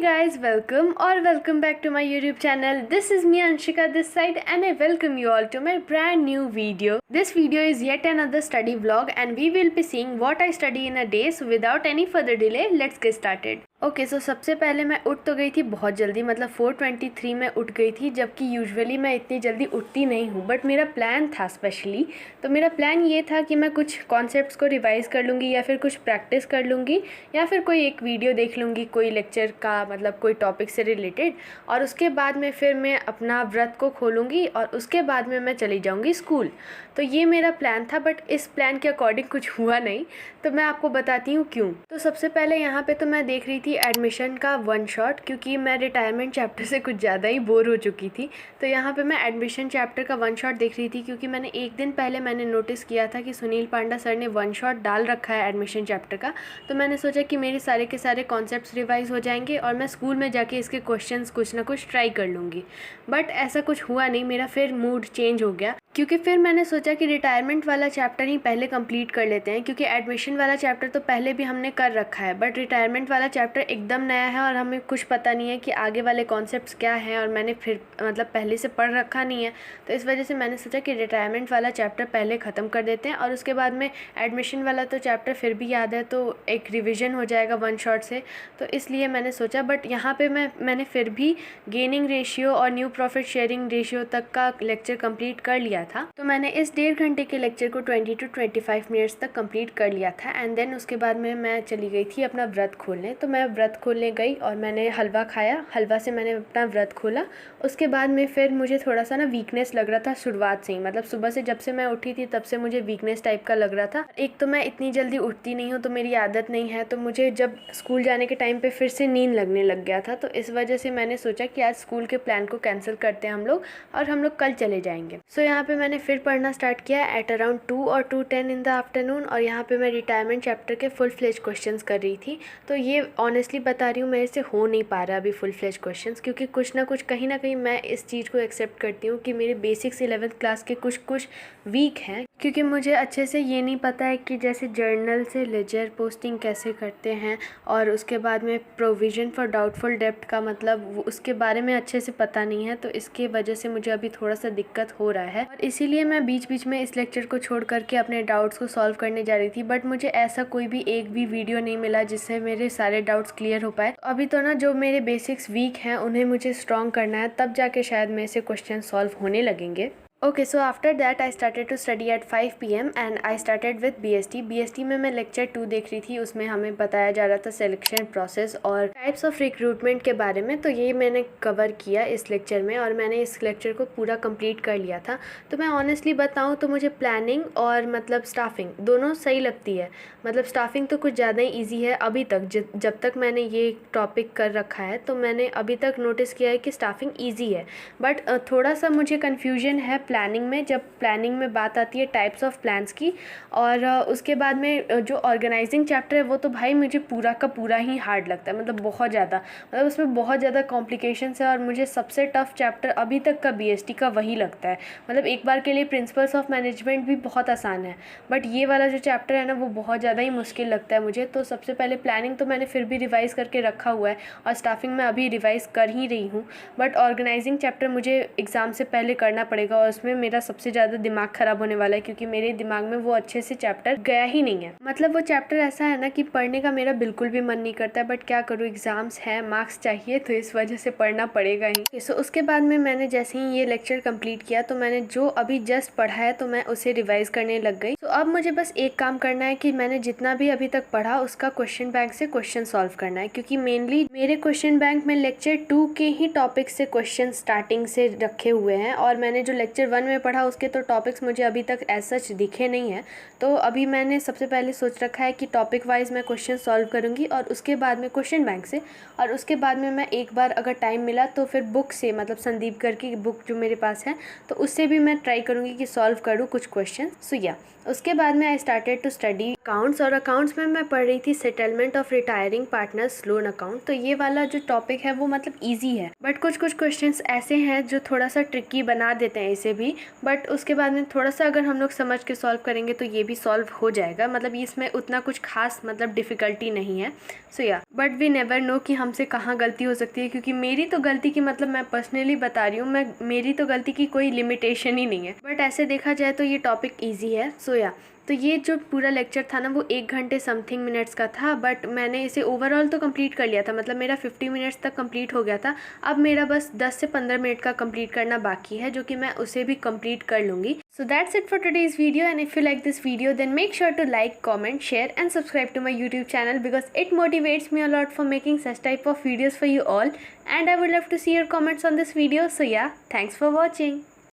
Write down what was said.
guys, welcome back to my YouTube channel. This is me Anshika this side and I welcome you all to my brand new video. This video is yet another study vlog and we will be seeing what I study in a day. So without any further delay, let's get started. Okay so सबसे पहले मैं उठ तो गई थी बहुत जल्दी, मतलब 4:23 में उठ गई थी, जबकि यूजुअली मैं इतनी जल्दी उठती नहीं हूँ। बट मेरा प्लान था स्पेशली, तो मेरा प्लान ये था कि मैं कुछ कॉन्सेप्ट्स को रिवाइज़ कर लूँगी या फिर कुछ प्रैक्टिस कर लूँगी या फिर कोई एक वीडियो देख लूँगी कोई लेक्चर का, मतलब कोई टॉपिक से रिलेटेड, और उसके बाद में फिर मैं अपना व्रत को खोलूँगी और उसके बाद में मैं चली जाऊँगी स्कूल। तो ये मेरा प्लान था, बट इस प्लान के अकॉर्डिंग कुछ हुआ नहीं, तो मैं आपको बताती हूँ क्यों। तो सबसे पहले यहाँ पे तो मैं देख रही थी एडमिशन का वन शॉट, क्योंकि मैं रिटायरमेंट चैप्टर से कुछ ज़्यादा ही बोर हो चुकी थी। तो यहाँ पे मैं एडमिशन चैप्टर का वन शॉट देख रही थी, क्योंकि मैंने एक दिन पहले नोटिस किया था कि सुनील पांडा सर ने वन शॉट डाल रखा है एडमिशन चैप्टर का। तो मैंने सोचा कि मेरे सारे के सारे कॉन्सेप्ट्स रिवाइज़ हो जाएंगे और मैं स्कूल में जाके इसके क्वेश्चंस कुछ ना कुछ ट्राई कर लूँगी। बट ऐसा कुछ हुआ नहीं, मेरा फिर मूड चेंज हो गया, क्योंकि फिर मैंने सोचा कि रिटायरमेंट वाला चैप्टर ही पहले कंप्लीट कर लेते हैं, क्योंकि एडमिशन वाला चैप्टर तो पहले भी हमने कर रखा है, बट रिटायरमेंट वाला चैप्टर एकदम नया है और हमें कुछ पता नहीं है कि आगे वाले कॉन्सेप्ट्स क्या हैं, और मैंने फिर मतलब पहले से पढ़ रखा नहीं है। तो इस वजह से मैंने सोचा कि रिटायरमेंट वाला चैप्टर पहले ख़त्म कर देते हैं और उसके बाद में एडमिशन वाला तो चैप्टर फिर भी याद है, तो एक रिविज़न हो जाएगा वन शॉट से। तो इसलिए मैंने सोचा, बट यहाँ पर मैंने फिर भी गेनिंग रेशियो और न्यू प्रॉफिट शेयरिंग रेशियो तक का लेक्चर कंप्लीट कर लिया था। तो मैंने इस 1.5 घंटे के लेक्चर को 20 to 25 मिनट्स तक कंप्लीट कर लिया था। एंड देन उसके बाद में मैं चली गई थी अपना व्रत खोलने। तो मैं व्रत खोलने गई और मैंने हलवा खाया, हलवा से मैंने अपना व्रत खोला। उसके बाद में फिर मुझे थोड़ा सा ना वीकनेस लग रहा था शुरुआत से ही, मतलब सुबह से जब से मैं उठी थी तब से मुझे वीकनेस टाइप का लग रहा था। एक तो मैं इतनी जल्दी उठती नहीं हूँ, तो मेरी आदत नहीं है, तो मुझे जब स्कूल जाने के टाइम पे फिर से नींद लगने लग गया था। तो इस वजह से मैंने सोचा कि आज स्कूल के प्लान को कैंसिल करते हैं हम लोग और हम लोग कल चले जाएंगे। सो यहाँ पे मैंने फिर पढ़ना स्टार्ट किया एट अराउंड 2 और 2:10 इन द आफ्टरनून, और यहाँ पे मैं रिटायरमेंट चैप्टर के फुल फ्लेज क्वेश्चंस कर रही थी। तो ये ऑनेस्टली बता रही हूँ, मेरे से हो नहीं पा रहा अभी फुल फ्लेज क्वेश्चंस, क्योंकि कुछ ना कुछ कहीं ना कहीं मैं इस चीज़ को एक्सेप्ट करती हूँ कि मेरे बेसिक्स 11th क्लास के कुछ वीक हैं, क्योंकि मुझे अच्छे से ये नहीं पता है कि जैसे जर्नल से लेजर पोस्टिंग कैसे करते हैं, और उसके बाद में प्रोविज़न फॉर डाउटफुल डेब्ट का मतलब उसके बारे में अच्छे से पता नहीं है। तो इसके वजह से मुझे अभी थोड़ा सा दिक्कत हो रहा है, और इसीलिए मैं बीच बीच में इस लेक्चर को छोड़ करके अपने डाउट्स को सॉल्व करने जा रही थी। बट मुझे ऐसा कोई भी एक भी वीडियो नहीं मिला जिससे मेरे सारे डाउट्स क्लियर हो पाए। अभी तो ना जो मेरे बेसिक्स वीक हैं उन्हें मुझे स्ट्रॉन्ग करना है, तब जाके शायद मेरे से क्वेश्चन सॉल्व होने लगेंगे। Okay, so after that I started to study at 5 PM and I started with BST में मैं लेक्चर 2 देख रही थी। उसमें हमें बताया जा रहा था सिलेक्शन प्रोसेस और टाइप्स ऑफ रिक्रूटमेंट के बारे में। तो ये मैंने कवर किया इस लेक्चर में, और मैंने इस लेक्चर को पूरा कंप्लीट कर लिया था। तो मैं ऑनेस्टली बताऊँ तो मुझे प्लानिंग और मतलब स्टाफिंग दोनों सही लगती है। मतलब स्टाफिंग तो कुछ ज़्यादा ही ईजी है अभी तक, जब तक मैंने ये टॉपिक कर रखा है, तो मैंने अभी तक नोटिस किया है कि स्टाफिंग ईजी है। बट थोड़ा सा मुझे कन्फ्यूजन है प्लानिंग में, जब प्लानिंग में बात आती है टाइप्स ऑफ प्लान्स की। और उसके बाद में जो ऑर्गेनाइजिंग चैप्टर है वो तो भाई मुझे पूरा का पूरा ही हार्ड लगता है, मतलब बहुत ज़्यादा, मतलब उसमें बहुत ज़्यादा कॉम्प्लिकेशंस है। और मुझे सबसे टफ चैप्टर अभी तक का BST का वही लगता है। मतलब एक बार के लिए प्रिंसिपल्स ऑफ मैनेजमेंट भी बहुत आसान है, बट ये वाला जो चैप्टर है ना वो बहुत ज़्यादा ही मुश्किल लगता है मुझे। तो सबसे पहले प्लानिंग तो मैंने फिर भी रिवाइज़ करके रखा हुआ है, और स्टाफिंग में अभी रिवाइज़ कर ही रही हूँ। बट ऑर्गेनाइजिंग चैप्टर मुझे एग्ज़ाम से पहले करना पड़ेगा, और उसमें मेरा सबसे ज़्यादा दिमाग ख़राब होने वाला है, क्योंकि मेरे दिमाग में वो अच्छे से चैप्टर गया ही नहीं है। मतलब वो चैप्टर ऐसा है ना कि पढ़ने का मेरा बिल्कुल भी मन नहीं करता है, बट क्या करूँ, एग्ज़ाम्स हैं, मार्क्स चाहिए, तो इस वजह से पढ़ना पड़ेगा ही। सो उसके बाद में मैंने जैसे ही ये लेक्चर कंप्लीट किया, तो मैंने जो अभी जस्ट पढ़ा है तो मैं उसे रिवाइज़ करने लग गई। तो अब मुझे बस एक काम करना है कि मैंने जितना भी अभी तक पढ़ा उसका क्वेश्चन बैंक से क्वेश्चन सॉल्व करना है, क्योंकि मेनली मेरे क्वेश्चन बैंक में लेक्चर 2 के ही टॉपिक से क्वेश्चन स्टार्टिंग से रखे हुए हैं, और मैंने जो लेक्चर 1 में पढ़ा उसके तो टॉपिक्स मुझे अभी तक एज सच दिखे नहीं है। तो अभी मैंने सबसे पहले सोच रखा है कि टॉपिक वाइज मैं क्वेश्चन सॉल्व करूंगी, और उसके बाद में क्वेश्चन बैंक से, और उसके बाद में मैं एक बार अगर टाइम मिला तो फिर बुक से, मतलब संदीप गर की बुक जो मेरे पास है, तो उससे भी मैं ट्राई करूँगी कि सॉल्व करूँ कुछ क्वेश्चन। सो या उसके बाद में I started to study accounts, और अकाउंट्स में मैं पढ़ रही थी settlement of retiring partners loan account. तो ये वाला जो टॉपिक है वो मतलब इजी है, बट कुछ क्वेश्चंस ऐसे हैं जो थोड़ा सा ट्रिकी बना देते हैं इसे भी, बट उसके बाद में थोड़ा सा अगर हम लोग समझ के सॉल्व करेंगे तो ये भी सॉल्व हो जाएगा। मतलब इसमें उतना कुछ खास मतलब डिफ़िकल्टी नहीं है। सो या बट वी नेवर नो कि हमसे कहाँ गलती हो सकती है, क्योंकि मेरी तो गलती की मतलब मैं पर्सनली बता रही हूँ, मेरी तो गलती की कोई लिमिटेशन ही नहीं है। बट ऐसे देखा जाए तो ये टॉपिक ईजी है। सो या तो ये जो पूरा लेक्चर था ना वो 1 घंटे समथिंग मिनट्स का था, बट मैंने इसे ओवरऑल तो कंप्लीट कर लिया था। मतलब मेरा 50 मिनट्स तक कंप्लीट हो गया था। अब मेरा बस 10 से 15 मिनट का कंप्लीट करना बाकी है, जो कि मैं उसे भी कंप्लीट कर लूँगी। So that's it for today's video, and if you like this video then make sure to like, comment, share and subscribe to my YouTube channel, because it motivates me a lot for making such type of videos for you all, and I would love to see your comments on this video. So yeah, thanks for watching.